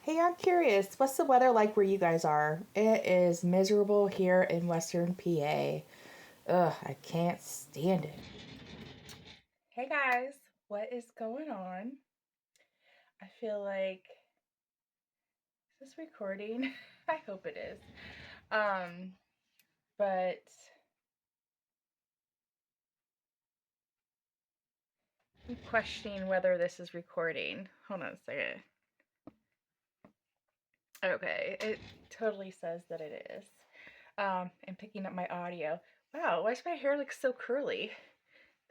Hey, I'm curious, what's the weather like where you guys are? It is miserable here in Western PA. Ugh, I can't stand it. Hey guys, what is going on? I feel like, is this recording? I hope it is. But I'm questioning whether this is recording. Hold on a second. Okay, it totally says that it is. And picking up my audio. Wow, why does my hair look so curly?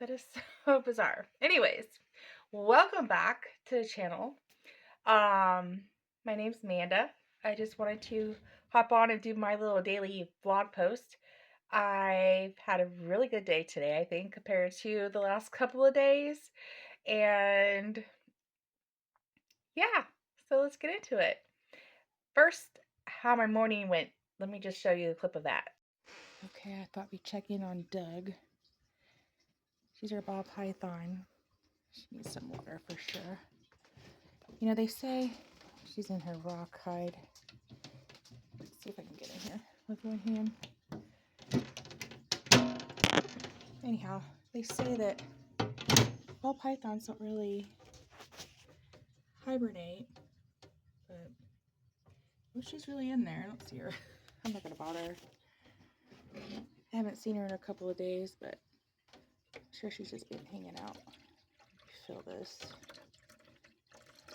That is so bizarre. Anyways, welcome back to the channel. My name's Amanda. I just wanted to hop on and do my little daily vlog post. I've had a really good day today, I think, compared to the last couple of days. And yeah, so let's get into it. First, how my morning went. Let me just show you a clip of that. Okay, I thought we'd check in on Doug. She's our ball python. She needs some water for sure. You know, they say she's in her rock hide. Let's see if I can get in here with one hand. Anyhow, they say that ball pythons don't really hibernate, but she's really in there. I don't see her. I'm not gonna bother her. I haven't seen her in a couple of days, but I'm sure she's just been hanging out. Fill this.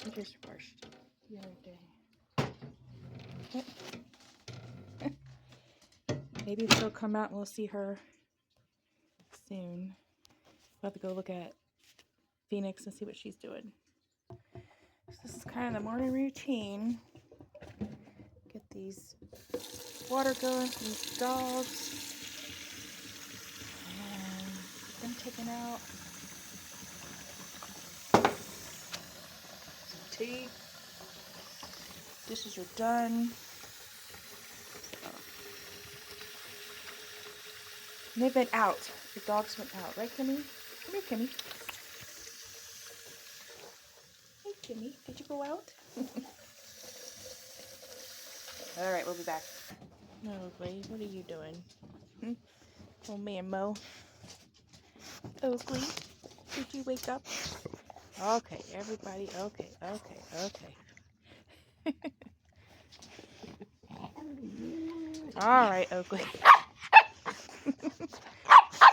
I just washed the other day. Maybe she'll come out and we'll see her soon. We'll have to go look at Phoenix and see what she's doing. So this is kind of the morning routine. Get these water going for these dogs. And get them taken out. Some tea. Dishes are done. And they've been out. The dogs went out, right, Kimmy? Come here, Kimmy. Hey, Kimmy. Did you go out? All right, we'll be back. Oakley, what are you doing? Oh, man, Mo. Oakley, did you wake up? Okay, everybody. Okay. All right, Oakley.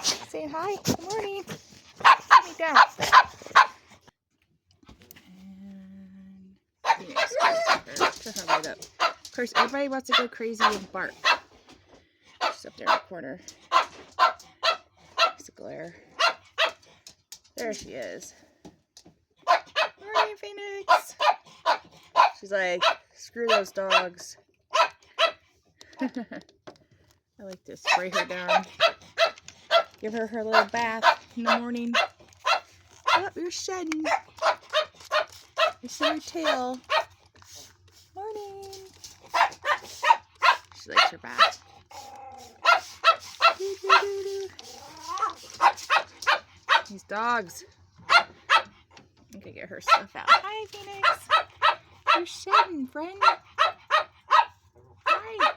Saying hi. Good morning. Put me down. And yes, to her right up. Of course, everybody wants to go crazy and bark. She's up there in the corner. It's a glare. There she is. Morning, Phoenix. She's like, screw those dogs. I like to spray her down. Give her her little bath in the morning. Oh, you're shedding. You see your tail. Morning. She likes her bath. These dogs. Okay, get her stuff out. Hi, Phoenix. You're shedding, friend. Hi.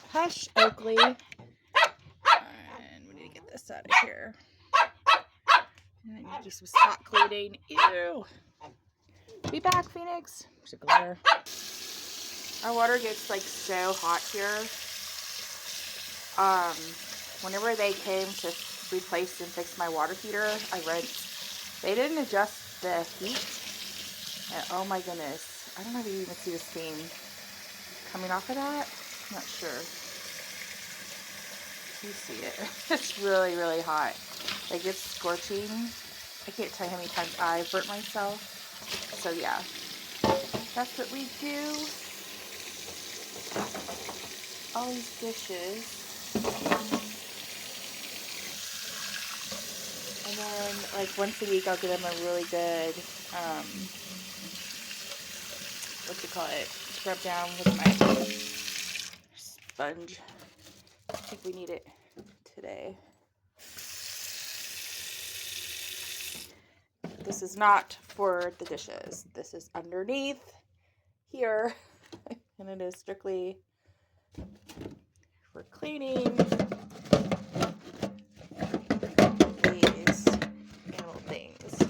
Hush, Oakley. And we need to get this out of here. And I need to do some spot cleaning. Ew. Be back, Phoenix. There's a glare. Our water gets like so hot here. Whenever they came to replace and fix my water heater, they didn't adjust the heat. And oh my goodness. I don't know if you even see the steam coming off of that. I'm not sure. You see it. It's really, really hot. Like, it's scorching. I can't tell you how many times I've burnt myself. So yeah, that's what we do. All these dishes. And then, like, once a week I'll get them a really good, scrub down with my sponge. I think we need it today. this is not for the dishes. This is underneath here, and it is strictly for cleaning these animal things.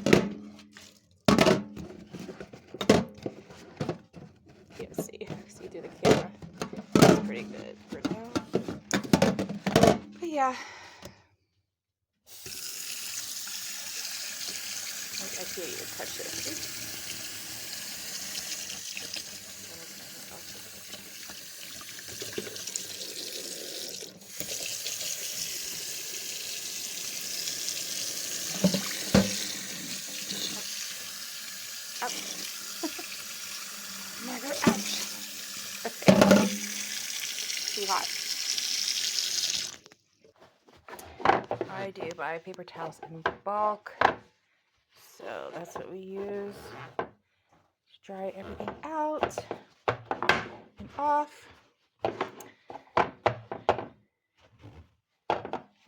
You can see through the camera. It's pretty good for now. But yeah. I can't even touch this. Ouch. Oh my God, ouch. Okay. Too hot. I do buy paper towels in bulk. So that's what we use to dry everything out and off.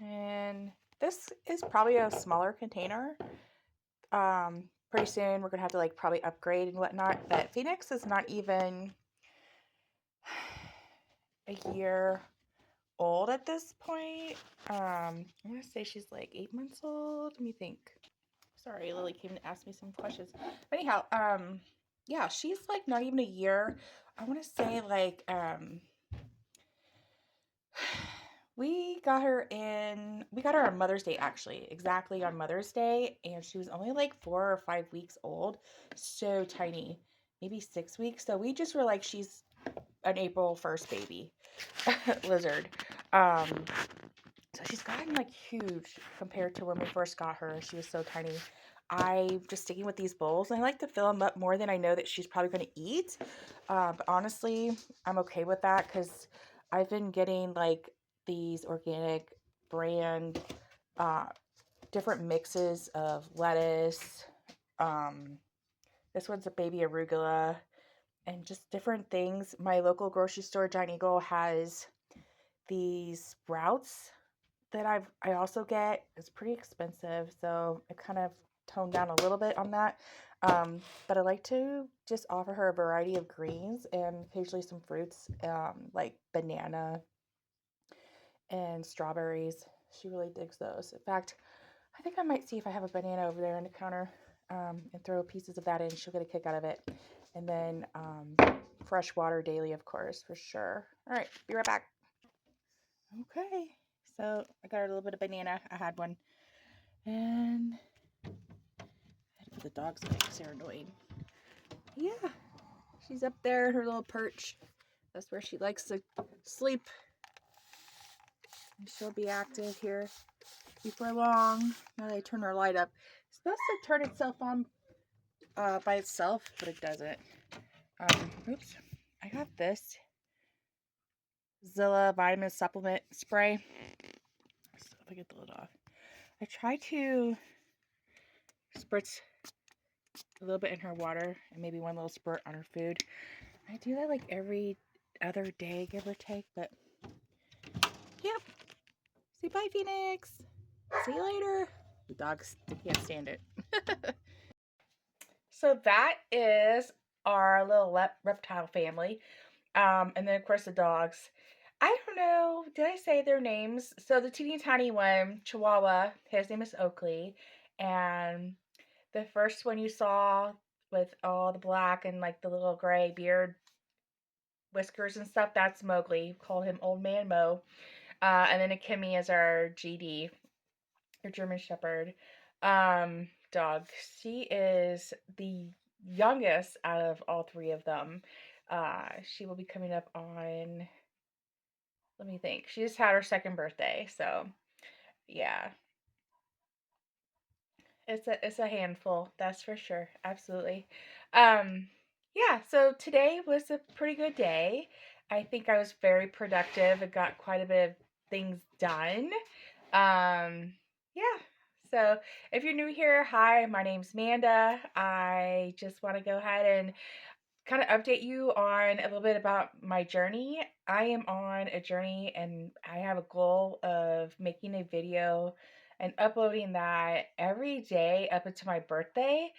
And this is probably a smaller container. Pretty soon we're gonna have to like probably upgrade and whatnot. But Phoenix is not even a year old at this point. I'm gonna say she's like 8 months old. Let me think. Sorry, Lily came and asked me some questions. But anyhow, yeah, she's like not even a year. I want to say like we got her on Mother's Day, actually, exactly on Mother's Day, and she was only like 4 or 5 weeks old, so tiny, maybe 6 weeks. So we just were like, she's an April 1st baby lizard. So she's gotten like huge compared to when we first got her. She was so tiny. I'm just sticking with these bowls, and I like to fill them up more than I know that she's probably going to eat. But honestly, I'm okay with that because I've been getting like these organic brand different mixes of lettuce. This one's a baby arugula and just different things. My local grocery store, Giant Eagle, has these sprouts that I also get. It's pretty expensive, so I kind of toned down a little bit on that. But I like to just offer her a variety of greens and occasionally some fruits, like banana and strawberries. She really digs those. In fact, I think I might see if I have a banana over there on the counter, and throw pieces of that in. She'll get a kick out of it. And then fresh water daily, of course, for sure. All right, be right back. Okay, so I got her a little bit of banana. I had one. And I had to put the dogs away because they're annoying. Yeah, she's up there, her little perch. That's where she likes to sleep. And she'll be active here before long. Now that I turn her light up. It's supposed to turn itself on by itself, but it doesn't. Oops. I got this Zilla vitamin supplement spray. So if I get the lid off. I try to spritz a little bit in her water and maybe one little spurt on her food. I do that like every other day, give or take, but yep. Say bye, Phoenix. See you later. The dogs, they can't stand it. So that is our little reptile family. And then, of course, the dogs. I don't know. Did I say their names? So the teeny tiny one, Chihuahua, his name is Oakley. And the first one you saw with all the black and like the little gray beard, whiskers and stuff, that's Mowgli. Called him Old Man Mo. And then Kimmy is our GD, our German Shepherd dog. She is the youngest out of all three of them. She will be coming up on, let me think. She just had her second birthday, so yeah. It's a handful, that's for sure. Absolutely. Um yeah, so today was a pretty good day. I think I was very productive and got quite a bit of things done. Yeah. So if you're new here, hi, my name's Manda. I just want to go ahead and kind of update you on a little bit about my journey. I am on a journey and I have a goal of making a video and uploading that every day up until my birthday.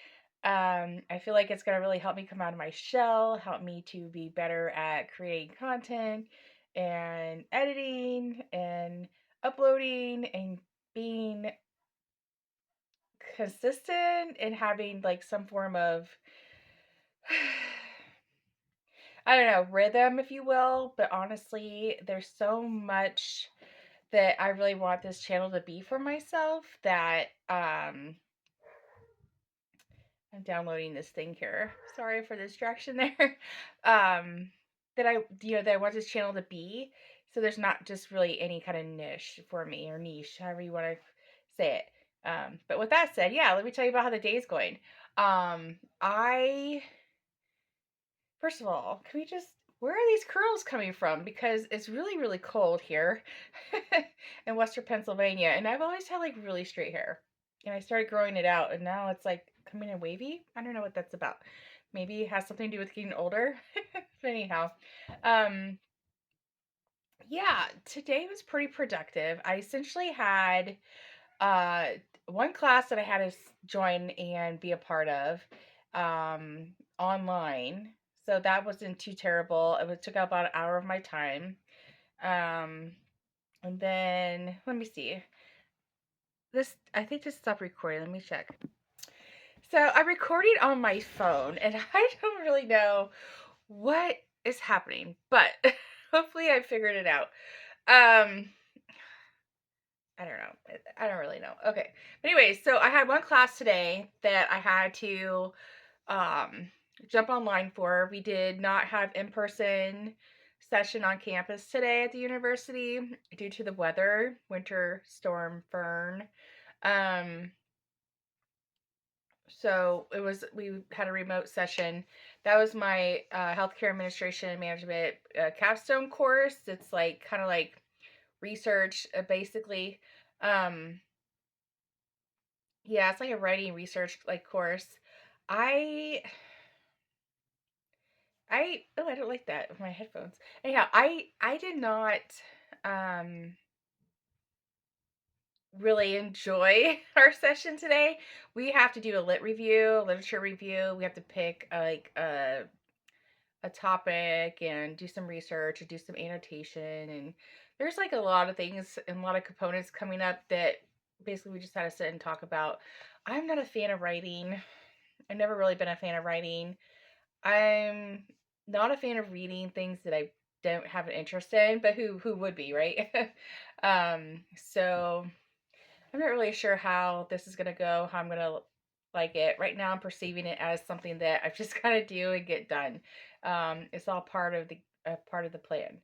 I feel like it's going to really help me come out of my shell, help me to be better at creating content and editing and uploading and being consistent and having like some form of I don't know, rhythm, if you will. But honestly, there's so much that I really want this channel to be for myself that I'm downloading this thing here. Sorry for the distraction there. That that I want this channel to be. So there's not just really any kind of niche for me or niche, however you want to say it. But with that said, yeah, let me tell you about how the day's going. I First of all, can we just where are these curls coming from? Because it's really, really cold here in Western Pennsylvania, and I've always had like really straight hair. And I started growing it out, and now it's like coming in wavy. I don't know what that's about. Maybe it has something to do with getting older. But anyhow, um, yeah, today was pretty productive. I essentially had uh one class that I had to join and be a part of online. So that wasn't too terrible. Took up about an hour of my time. Um and then let me see. This I think this stopped recording. Let me check. So I recorded on my phone and I don't really know what is happening, but hopefully I figured it out. Um I don't know. I don't really know. Okay. But anyways, so I had one class today that I had to um, jump online for. We did not have in-person session on campus today at the university due to the weather, winter storm Fern. Um, so we had a remote session. That was my healthcare administration and management capstone course. It's like kind of like research, basically. Um, Yeah, it's like a writing research like course. I I don't like that with my headphones. Anyhow, I did not um really enjoy our session today. We have to do a lit review, literature review. We have to pick like a topic and do some research or do some annotation, and there's like a lot of things and a lot of components coming up that basically we just had to sit and talk about. I'm not a fan of writing. I've never really been a fan of writing. I'm not a fan of reading things that I don't have an interest in, but who would be, right? So I'm not really sure how this is gonna go, how I'm gonna like it. Right now I'm perceiving it as something that I've just gotta do and get done. It's all part of the plan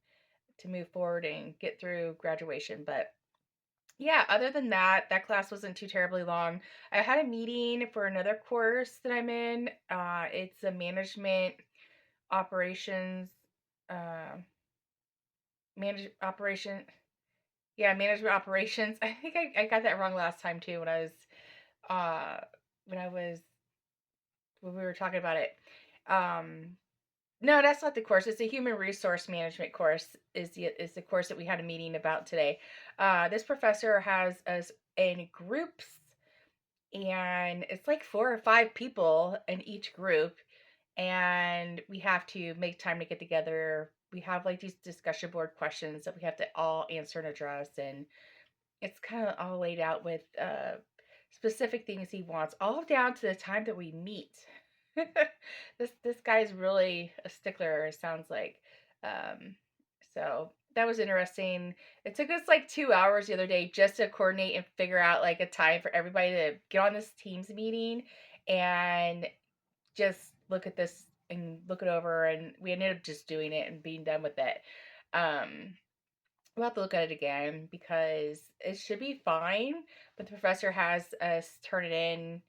to move forward and get through graduation. But yeah, other than that, that class wasn't too terribly long. I had a meeting for another course that I'm in. It's a management operations, uh, operation. Yeah, management operations. I think I got that wrong last time too uh, when I was, when we were talking about it. Um, no, that's not the course. It's a human resource management course. Is the course that we had a meeting about today. This professor has us in groups, and it's like 4 or 5 people in each group, and we have to make time to get together. We have like these discussion board questions that we have to all answer and address, and it's kind of all laid out with specific things he wants, all down to the time that we meet. This guy's really a stickler, it sounds like. Um, so that was interesting. It took us like 2 hours the other day just to coordinate and figure out like a time for everybody to get on this Teams meeting and just look at this and look it over. And we ended up just doing it and being done with it. Um, we'll have to look at it again because it should be fine. But the professor has us turn it in,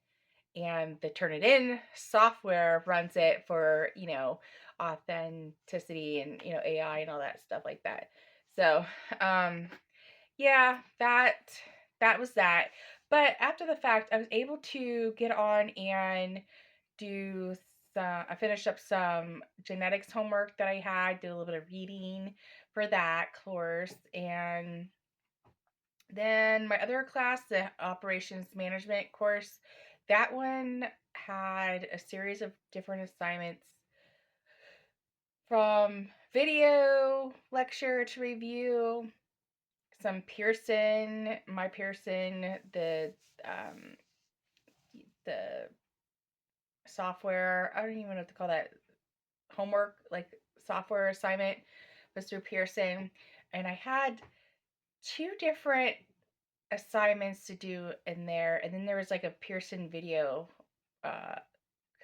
and the Turnitin software runs it for, authenticity and, AI and all that stuff like that. So, yeah, that was that. But after the fact, I was able to get on and do I finished up some genetics homework that I had, did a little bit of reading for that course, and Then my other class, the operations management course, that one had a series of different assignments from video lecture to review, some Pearson, my Pearson, um, the software. I don't even know what to call that, homework, like software assignment was through Pearson, and I had two different assignments to do in there, and then there was like a Pearson video uh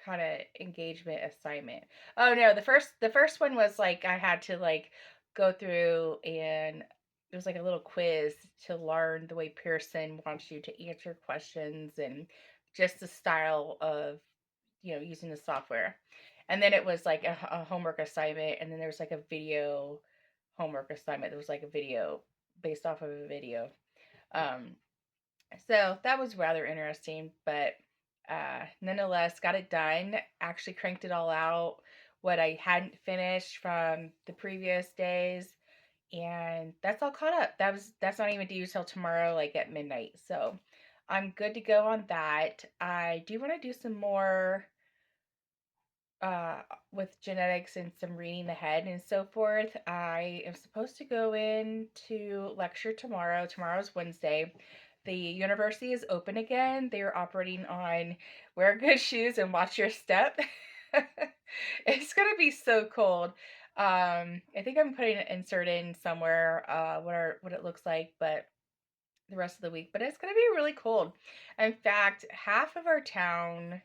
kind of engagement assignment. Oh no, the first one was like I had to like go through, and it was like a little quiz to learn the way Pearson wants you to answer questions and just the style of using the software. And then it was like a homework assignment, and then there was like a video homework assignment. There was like a video based off of a video. Um, so that was rather interesting, but nonetheless, got it done. Actually, cranked it all out. What I hadn't finished from the previous days, and that's all caught up. That's not even due till tomorrow, like at midnight. So I'm good to go on that. I do want to do some more uh, with genetics and some reading ahead and so forth. I am supposed to go in to lecture tomorrow. Tomorrow's Wednesday. The university is open again. They are operating on wear good shoes and watch your step. It's gonna be so cold. I think I'm putting an insert in somewhere what it looks like, but the rest of the week. But it's gonna be really cold. In fact, half of our town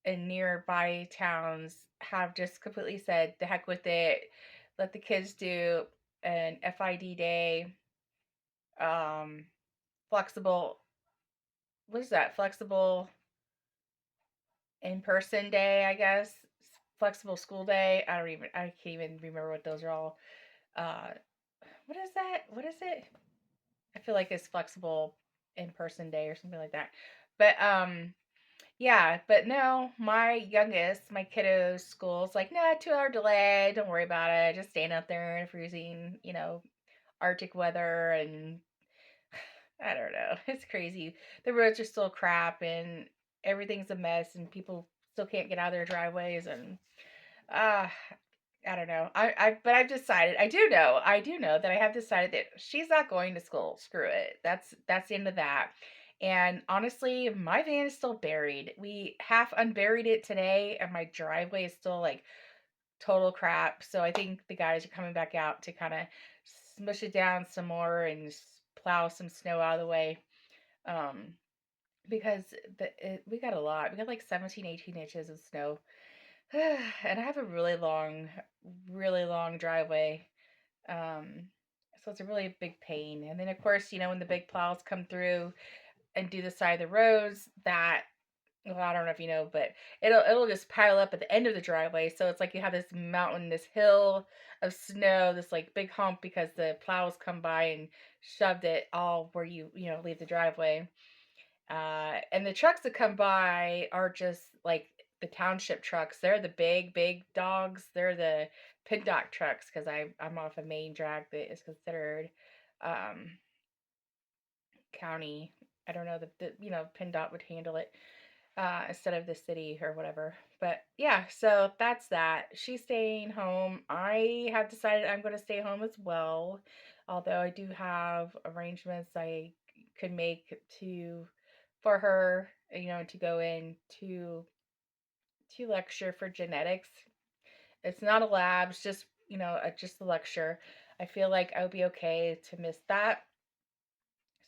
and nearby towns have just completely said the heck with it. Let the kids do an FID day, um, flexible. What is that? Flexible in person day, I guess. Flexible school day. I can't even remember what those are all. Uh, what is that? What is it? I feel like it's flexible in person day or something like that. But yeah, but no, my youngest, my kiddo's school's like, nah, 2 hour delay. Don't worry about it. Just staying out there in freezing, Arctic weather. And I don't know. It's crazy. The roads are still crap and everything's a mess and people still can't get out of their driveways. And uh, I don't know. But I've decided, I do know that I have decided that she's not going to school. Screw it. That's the end of that. And honestly, my van is still buried. We half unburied it today, and my driveway is still like total crap. So I think the guys are coming back out to kind of smush it down some more and plow some snow out of the way. Um, because we got a lot. We got like 17, 18 inches of snow. And I have a really long driveway. Um, so it's a really big pain. And then of course, when the big plows come through and do the side of the roads, that well, I don't know if you know, but it'll just pile up at the end of the driveway. So it's like you have this mountain, this hill of snow, this like big hump because the plows come by and shoved it all where you leave the driveway. And the trucks that come by are just like the township trucks. They're the big dogs. They're the pin dock trucks because I'm off a main drag that is considered um, county. I don't know the PennDOT would handle it instead of the city or whatever. But yeah, so that's that. She's staying home. I have decided I'm going to stay home as well, although I do have arrangements I could make to for her, to go in to lecture for genetics. It's not a lab, it's just just a lecture. I feel like I would be okay to miss that,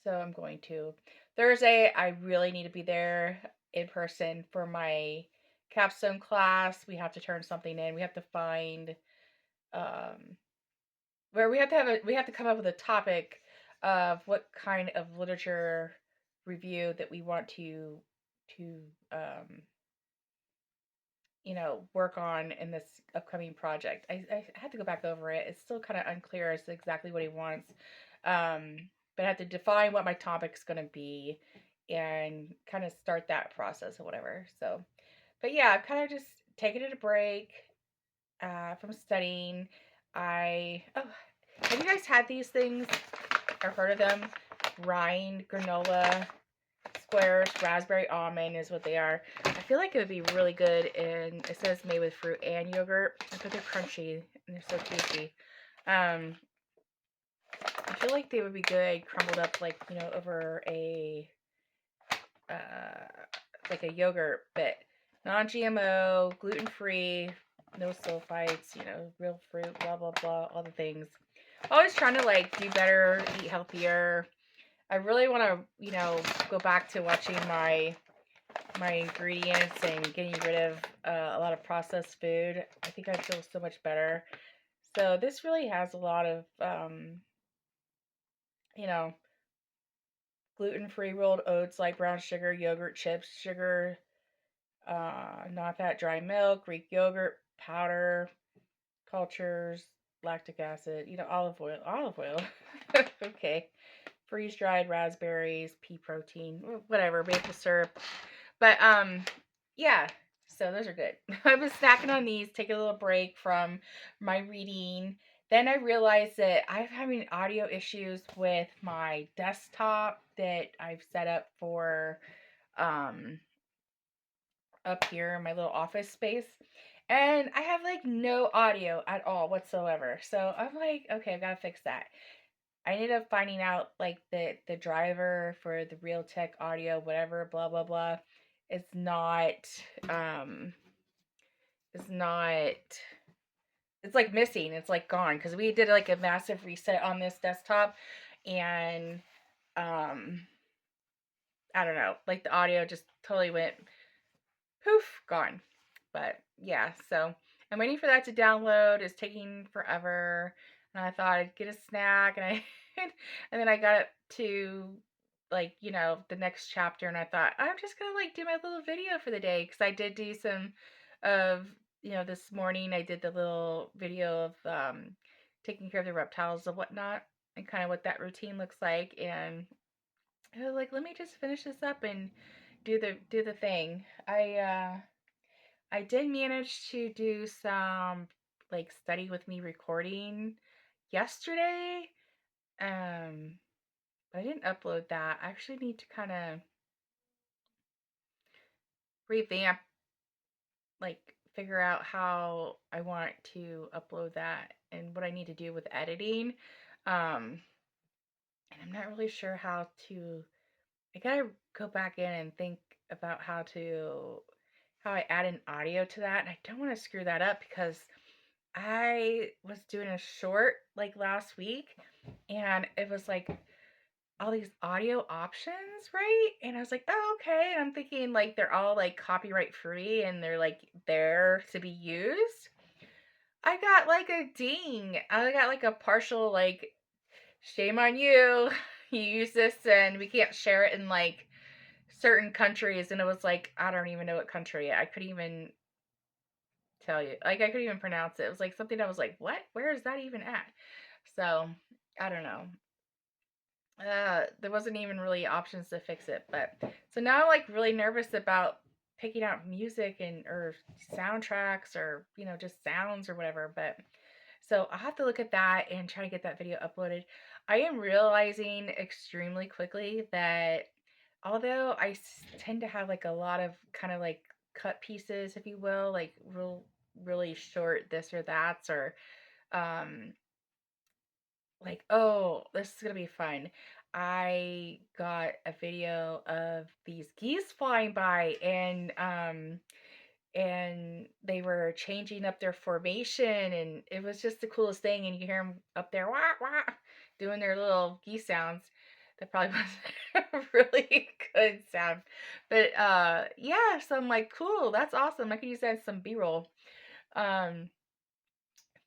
so I'm going to. Thursday, I really need to be there in person for my capstone class. We have to turn something in. We have to find um where we have to come up with a topic of what kind of literature review that we want to um work on in this upcoming project. I had to go back over it. It's still kind of unclear as to exactly what he wants. But I have to define what my topic's going to be and kind of start that process or whatever. So, but yeah, I've kind of just taken it a break from studying. Oh, have you guys had these things or heard of them? rind granola squares. Raspberry almond is what they are. I feel like it would be really good, and it says made with fruit and yogurt, but they're crunchy and they're so tasty. I feel like they would be good crumbled up, like, over a uh, like a yogurt, but non-GMO, gluten-free, no sulfites, real fruit, blah blah blah, all the things. Always trying to like do better, eat healthier. I really want to, go back to watching my ingredients and getting rid of a lot of processed food. I think I'd feel so much better. So this really has a lot of, you know, gluten-free rolled oats like brown sugar, yogurt, chips, sugar, non-fat dry milk, Greek yogurt, powder, cultures, lactic acid, olive oil. Okay. Freeze-dried raspberries, pea protein, whatever, maple syrup. But yeah, so those are good. I've been snacking on these, taking a little break from my reading. Then I realized that I'm having audio issues with my desktop that I've set up for um up here in my little office space. And I have like no audio at all whatsoever. So I'm like, okay, I've got to fix that. I ended up finding out like the driver for the Realtek audio, whatever, blah blah blah, is not um is not it's like missing. It's like gone because we did like a massive reset on this desktop, and um I don't know, like the audio just totally went poof, gone. But yeah, so I'm waiting for that to download. It's taking forever. And I thought I'd get a snack, and I and then I got it to like, the next chapter, and I thought I'm just gonna like do my little video for the day, because I did do some of, this morning I did the little video of taking care of the reptiles and whatnot, and kind of what that routine looks like. And I was like, let me just finish this up and do the thing. I did manage to do some like study with me recording yesterday. But I didn't upload that. I actually need to kind of revamp, like figure out how I want to upload that and what I need to do with editing. And I'm not really sure how to. I gotta go back in and think about how I add an audio to that. And I don't want to screw that up, because I was doing a short like last week, and it was like all these audio options, right? And I was like, oh, okay. And I'm thinking like they're all like copyright free and they're like there to be used. I got like a ding. I got like a partial like, shame on you. You use this and we can't share it in like certain countries. And it was like, I don't even know what country. I couldn't even tell you. Like, I couldn't even pronounce it. It was like something I was like, what? Where is that even at? So, I don't know. There wasn't even really options to fix it. But so now I'm like really nervous about picking out music and or soundtracks, or just sounds or whatever. But so I'll have to look at that and try to get that video uploaded. I am realizing extremely quickly that although tend to have like a lot of kind of like cut pieces, if you will, like really short this or that's, or um like, oh, this is gonna be fun. I got a video of these geese flying by, and they were changing up their formation, and it was just the coolest thing. And you hear them up there, wah wah, doing their little geese sounds. That probably was a really good sound, but yeah. So I'm like, cool, that's awesome. I could use that as some B-roll. Um,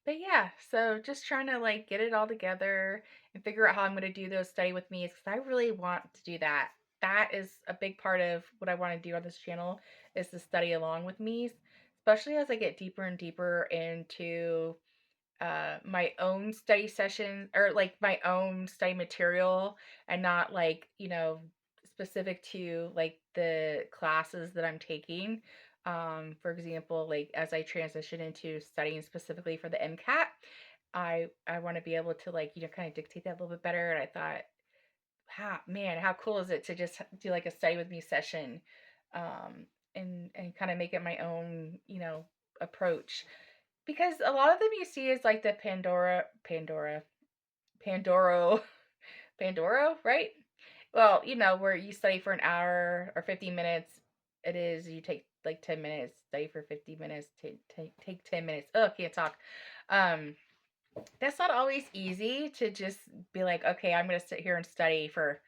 but yeah, so just trying to like get it all together and figure out how I'm going to do those study with me, because I really want to do that. That is a big part of what I want to do on this channel, is to study along with me, especially as I get deeper and deeper into my own study session, or like my own study material, and not like, specific to like the classes that I'm taking. For example, like as I transition into studying specifically for the MCAT, I want to be able to like, kind of dictate that a little bit better. And I thought wow, man, how cool is it to just do like a study with me session, um, and kind of make it my own, approach. Because a lot of them you see is like the Pandoro, Pandoro, right? Well, where you study for an hour or 50 minutes. It is, you take like 10 minutes, study for 50 minutes, take 10 minutes. Oh, can't talk. Um, that's not always easy to just be like, okay, I'm going to sit here and study for,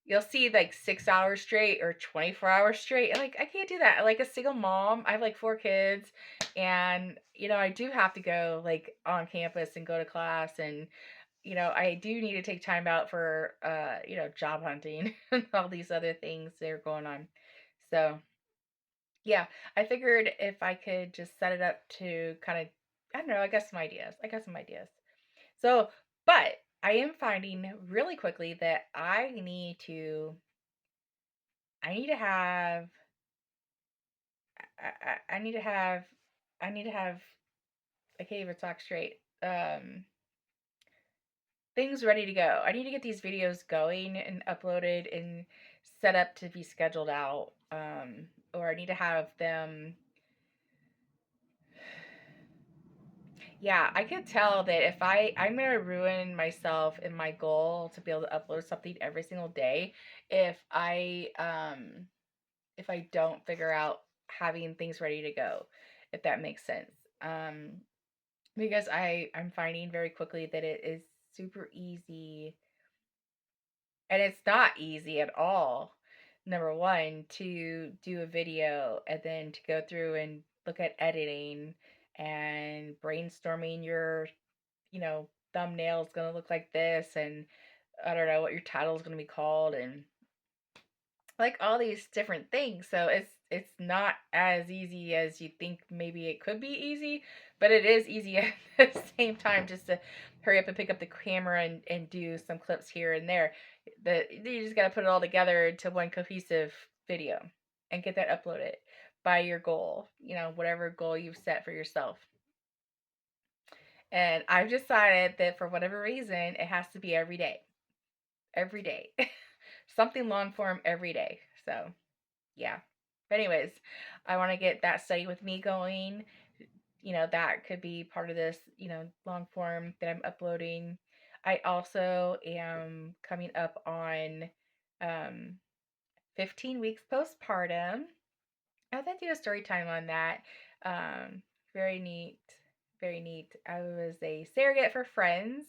you'll see like 6 hours straight or 24 hours straight. And like, I can't do that. Like a single mom, I have like 4 kids, and, I do have to go like on campus and go to class, and I do need to take time out for, job hunting and all these other things that are going on. So, yeah, I figured if I could just set it up to kind of, I don't know, I got some ideas. I got some ideas. So, but I am finding really quickly that I need to have, I need to have, I need to have, I can't even talk straight. Things ready to go. I need to get these videos going and uploaded and set up to be scheduled out. Or I need to have them. Yeah, I could tell that I'm gonna ruin myself and my goal to be able to upload something every single day if I don't figure out having things ready to go, if that makes sense. Because I'm finding very quickly that it is super easy. And it's not easy at all, number one, to do a video and then to go through and look at editing and brainstorming your, thumbnail is going to look like this, and I don't know what your title is going to be called, and like all these different things. So it's not as easy as you think maybe it could be easy, but it is easy at the same time, just to hurry up and pick up the camera and do some clips here and there. You just got to put it all together into one cohesive video and get that uploaded by your goal, whatever goal you've set for yourself. And I've decided that for whatever reason, it has to be every day. Every day. Something long form every day. So, yeah. But anyways, I want to get that study with me going. That could be part of this, long form that I'm uploading. I also am coming up on, 15 weeks postpartum. I'll then do a story time on that. Very neat. Very neat. I was a surrogate for friends,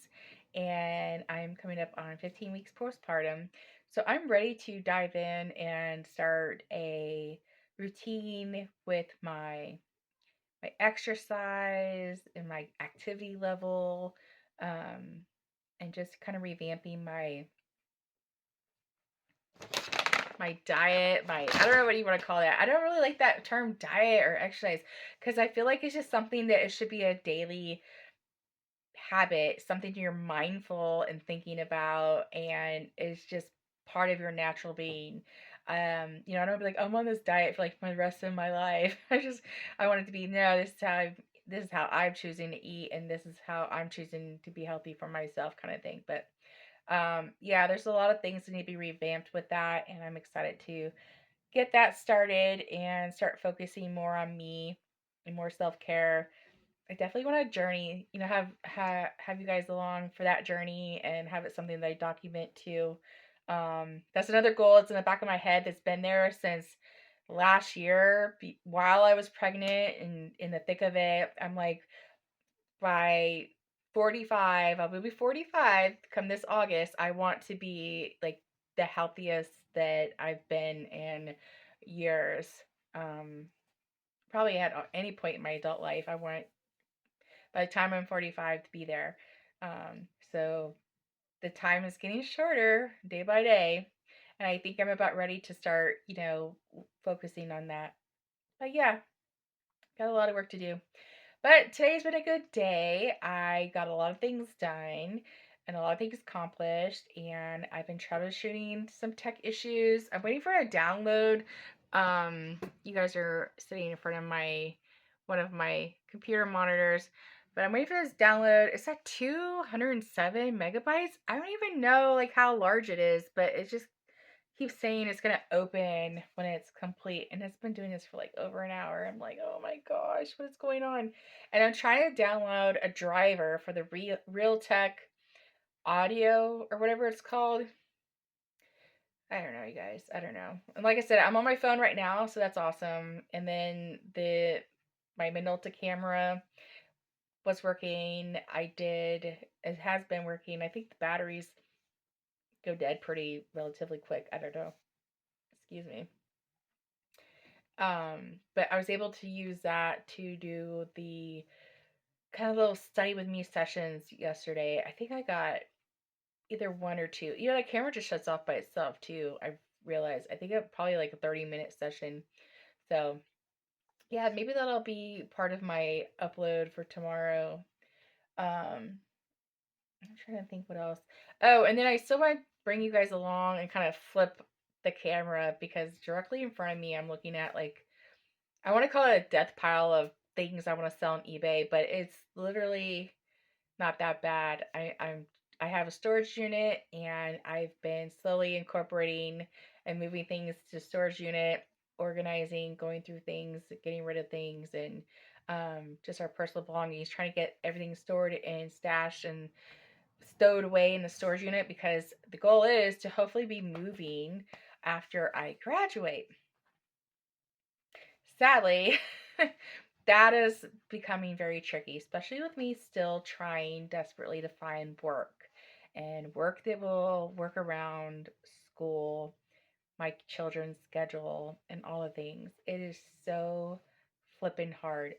and I'm coming up on 15 weeks postpartum. So I'm ready to dive in and start a routine with my exercise and my activity level, and just kind of revamping my diet, I don't know what you want to call that. I don't really like that term diet or exercise, because I feel like it's just something that it should be a daily habit, something you're mindful and thinking about, and it's just part of your natural being. I don't be like, I'm on this diet for like my rest of my life. I want it to be, no, this is how I'm choosing to eat, and this is how I'm choosing to be healthy for myself, kind of thing. But yeah, there's a lot of things that need to be revamped with that, and I'm excited to get that started and start focusing more on me and more self-care. I definitely want to journey, have you guys along for that journey and have it something that I document too. That's another goal. It's in the back of my head that's been there since last year, while I was pregnant and in the thick of it. I'm like, by 45, I'll be 45 come this August. I want to be like the healthiest that I've been in years. Um, Probably at any point in my adult life. I want, by the time I'm 45, to be there. So the time is getting shorter day by day. And I think I'm about ready to start, focusing on that. But yeah, got a lot of work to do. But today's been a good day. I got a lot of things done and a lot of things accomplished, and I've been troubleshooting some tech issues. I'm waiting for a download. You guys are sitting in front of one of my computer monitors, But I'm waiting for this download. It's at 207 megabytes. I don't even know like how large it is, but it just keeps saying it's gonna open when it's complete, and it's been doing this for like over an hour. I'm like, oh my gosh, what is going on? And I'm trying to download a driver for the Realtek audio or whatever it's called. I don't know, you guys. I don't know. And like I said, I'm on my phone right now, so that's awesome. And then my Minolta camera was working. It has been working. I think the batteries go dead pretty relatively quick. I don't know. Excuse me. But I was able to use that to do the kind of little study with me sessions yesterday. I think I got either one or two. You know, the camera just shuts off by itself too. I realized. I think it probably like a 30-minute session. So yeah, maybe that'll be part of my upload for tomorrow. I'm trying to think what else. Oh, and then I still want to bring you guys along and kind of flip the camera because directly in front of me, I'm looking at like, I want to call it a death pile of things I want to sell on eBay, but it's literally not that bad. I have a storage unit and I've been slowly incorporating and moving things to storage unit, organizing, going through things, getting rid of things, and just our personal belongings, trying to get everything stored and stashed and stowed away in the storage unit because the goal is to hopefully be moving after I graduate. Sadly, that is becoming very tricky, especially with me still trying desperately to find work and work that will work around school, my children's schedule, and all the things. It is so flippin' hard.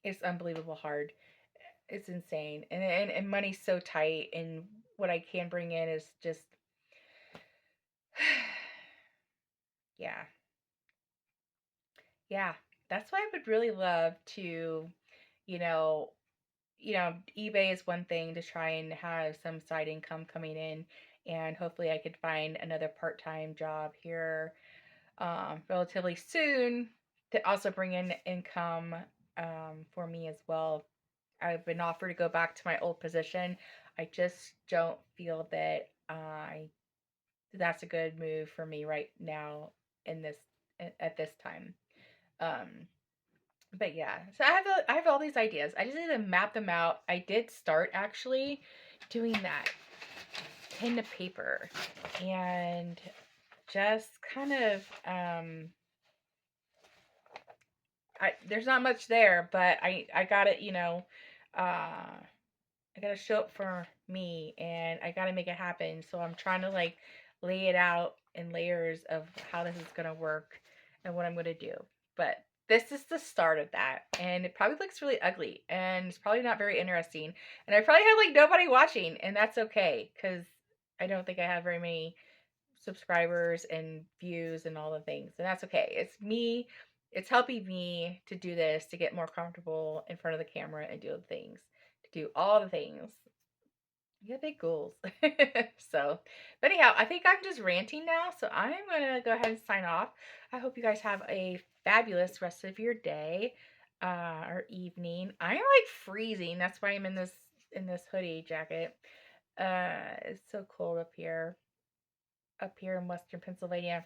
It's unbelievable hard. It's insane. And money's so tight, and what I can bring in is just yeah. Yeah. That's why I would really love to, you know, eBay is one thing to try and have some side income coming in, and hopefully I could find another part-time job here relatively soon to also bring in income for me as well. I've been offered to go back to my old position. I just don't feel that that's a good move for me right now in this at this time. Um, but yeah, so I have all these ideas. I just need to map them out. I did start actually doing that pen to paper and just kind of there's not much there, but I got it, I gotta show up for me and I gotta make it happen. So I'm trying to like lay it out in layers of how this is gonna work and what I'm gonna do. But this is the start of that. And it probably looks really ugly and it's probably not very interesting. And I probably have like nobody watching, and that's okay because I don't think I have very many subscribers and views and all the things. And that's okay. It's me. It's helping me to do this, to get more comfortable in front of the camera and do the things, to do all the things. You have big goals. So, but anyhow, I think I'm just ranting now. So I'm going to go ahead and sign off. I hope you guys have a fabulous rest of your day or evening. I'm like freezing. That's why I'm in this hoodie jacket. It's so cold up here in Western Pennsylvania.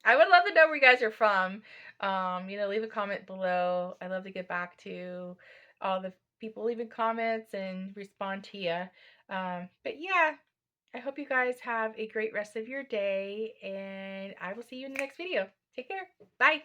I would love to know where you guys are from. Leave a comment below. I love to get back to all the people leaving comments and respond to you. But yeah, I hope you guys have a great rest of your day, and I will see you in the next video. Take care. Bye.